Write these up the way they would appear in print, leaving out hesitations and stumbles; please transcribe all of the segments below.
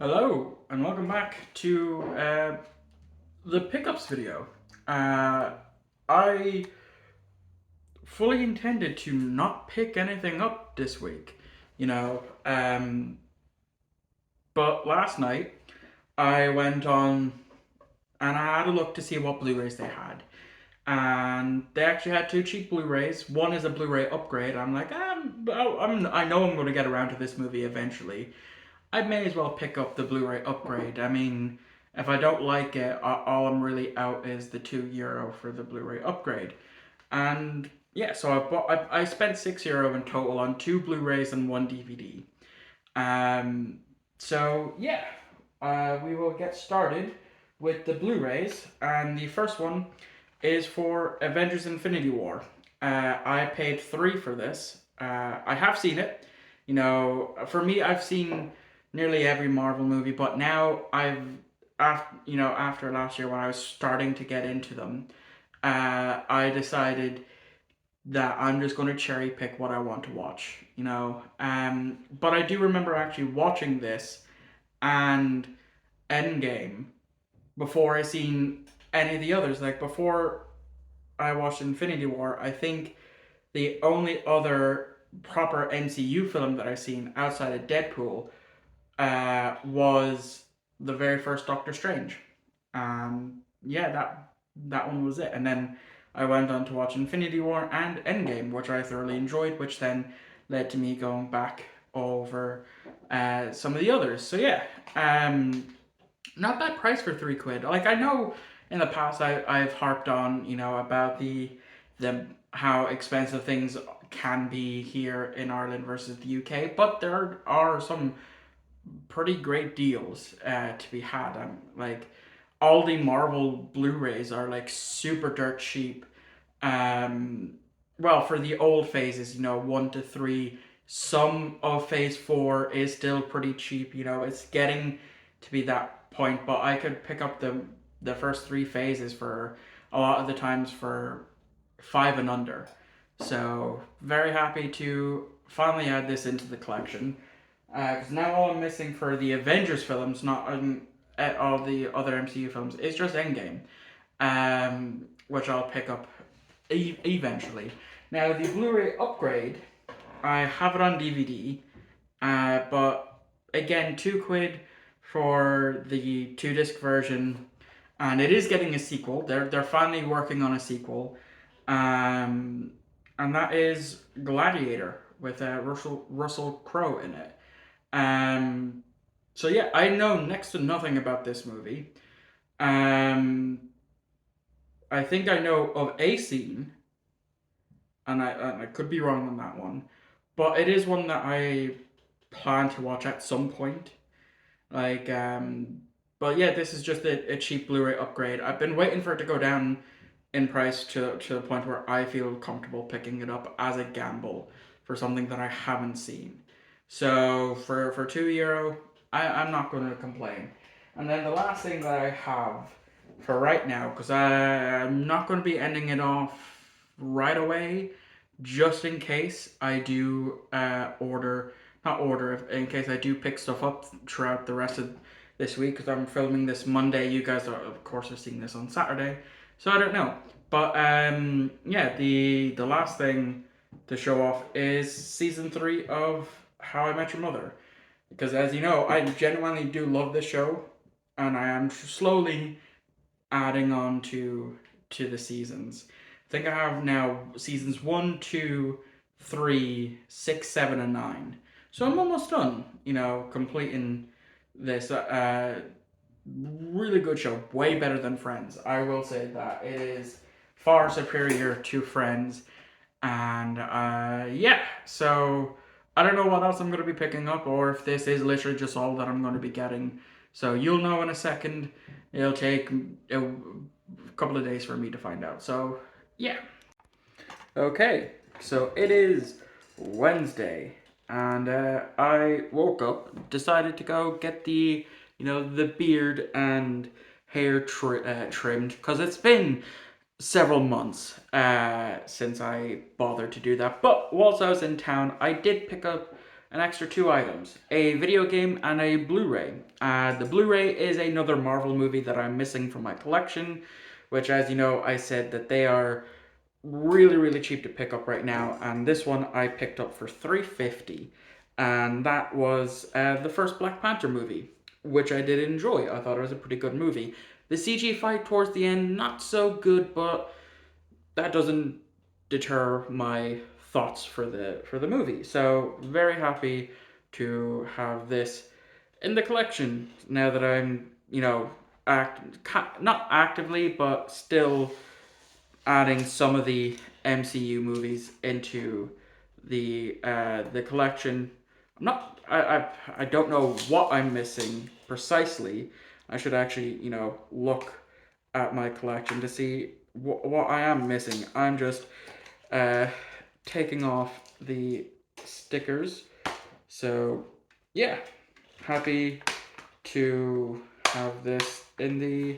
Hello and welcome back to the pickups video. I fully intended to not pick anything up this week, you know, but last night I went on and I had a look to see what Blu-rays they had. And they actually had two cheap Blu-rays. One is a Blu-ray upgrade. I'm like, I know I'm going to get around to this movie eventually. I may as well pick up the Blu-ray upgrade. I mean, if I don't like it, all I'm really out is the €2 for the Blu-ray upgrade. And yeah, so I spent €6 in total on two Blu-rays and one DVD. Um, so yeah, we will get started with the Blu-rays, and the first one is for Avengers: Infinity War. I paid $3 for this. I have seen it. For me, I've seen nearly every Marvel movie, but now after last year when I was starting to get into them, I decided that I'm just going to cherry pick what I want to watch. But I do remember actually watching this and Endgame before I seen any of the others. Like before I watched Infinity War, I think the only other proper MCU film that I've seen outside of Deadpool was the very first Doctor Strange. Yeah, that one was it. And then I went on to watch Infinity War and Endgame, which I thoroughly enjoyed, which then led to me going back over some of the others. So yeah, not bad price for £3. Like I know in the past I've harped on about the how expensive things can be here in Ireland versus the UK, but there are some pretty great deals to be had. Like all the Marvel Blu-rays are like super dirt cheap. Um, well, for the old phases, 1 to 3. Some of Phase 4 is still pretty cheap. It's getting to be that point, but I could pick up the first 3 phases for a lot of the times for 5 and under. So very happy to finally add this into the collection. Because now all I'm missing for the Avengers films, not at all the other MCU films, is just Endgame, which I'll pick up eventually. Now the Blu-ray upgrade, I have it on DVD, but again, £2 for the 2 disc version, and it is getting a sequel. They're finally working on a sequel, and that is Gladiator with Russell Crowe in it. Um, so yeah, I know next to nothing about this movie. Um, I think I know of a scene, and I could be wrong on that one, but it is one that I plan to watch at some point. Like, but yeah, this is just a cheap Blu-ray upgrade. I've been waiting for it to go down in price to the point where I feel comfortable picking it up as a gamble for something that I haven't seen. So for €2, I'm not going to complain. And then the last thing that I have for right now, because I'm not going to be ending it off right away, just in case I do not order, in case I do pick stuff up throughout the rest of this week, because I'm filming this Monday. You guys are, of course, are seeing this on Saturday, so I don't know. But yeah, the last thing to show off is season 3 of How I Met Your Mother, because as you know, I genuinely do love this show, and I am slowly adding on to the seasons. I think I have now seasons 1, 2, 3, 6, 7, and 9. So I'm almost done, completing this. Really good show, way better than Friends. I will say that it is far superior to Friends, and yeah. So I don't know what else I'm going to be picking up, or if this is literally just all that I'm going to be getting. So you'll know in a second. It'll take a couple of days for me to find out. So yeah. Okay, so it is Wednesday, and I woke up, decided to go get the beard and hair trimmed, because it's been several months since I bothered to do that. But whilst I was in town, I did pick up an extra two items, a video game and a Blu-ray. The Blu-ray is another Marvel movie that I'm missing from my collection, which, as you know, I said that they are really, really cheap to pick up right now, and this one I picked up for $3.50, and that was the first Black Panther movie, which I did enjoy. I thought it was a pretty good movie. The CG fight towards the end, not so good, but that doesn't deter my thoughts for the movie. So very happy to have this in the collection now that I'm, not actively, but still adding some of the MCU movies into the collection. I don't know what I'm missing precisely. I should actually look at my collection to see what I am missing. I'm just uh, taking off the stickers. So yeah, happy to have this in the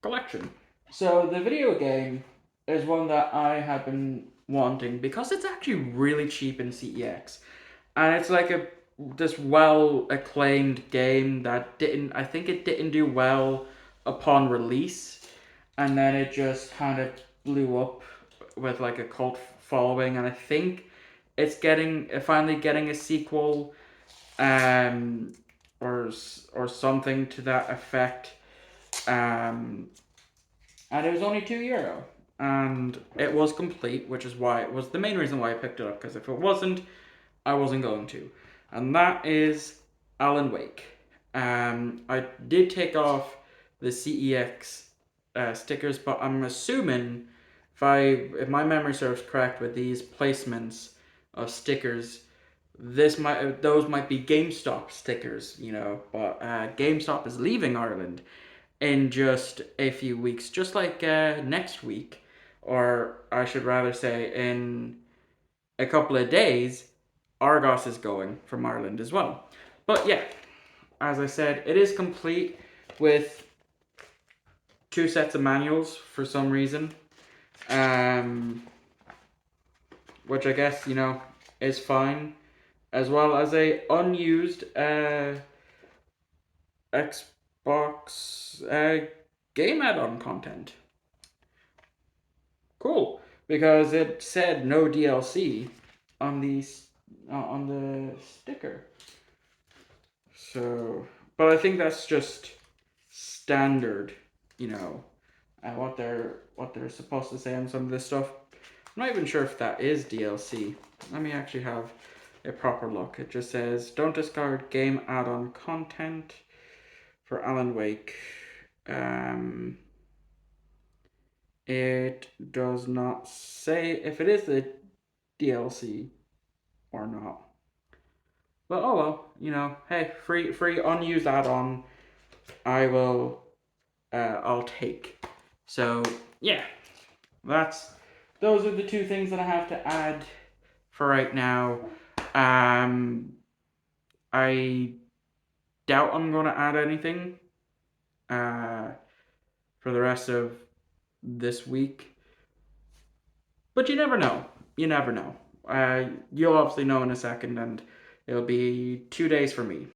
collection. So the video game is one that I have been wanting because it's actually really cheap in CEX, and it's like a this well acclaimed game that didn't I think it didn't do well upon release, and then it just kind of blew up with like a cult following, and I think it's getting finally getting a sequel, um, or something to that effect. Um, and it was only €2, and it was complete, which is why it was the main reason why I picked it up. Because if it wasn't, I wasn't going to, and that is Alan Wake. I did take off the CEX stickers, but I'm assuming if my memory serves correct with these placements of stickers, those might be GameStop stickers, but GameStop is leaving Ireland in just a few weeks, just like next week, or I should rather say in a couple of days, Argos is going from Ireland as well. But yeah, as I said, it is complete with two sets of manuals for some reason, um, which I guess, is fine, as well as a unused Xbox game add-on content. Cool, because it said no DLC on the sticker. So, but I think that's just standard, what they're supposed to say on some of this stuff. I'm not even sure if that is DLC. Let me actually have a proper look. It just says don't discard game add-on content for Alan Wake. It does not say if it is the DLC or not. But oh well, hey, free unused add-on, I will, I'll take. So yeah, those are the two things that I have to add for right now. I doubt I'm gonna add anything uh, for the rest of this week, but you never know. You never know. You'll obviously know in a second, and it'll be 2 days for me.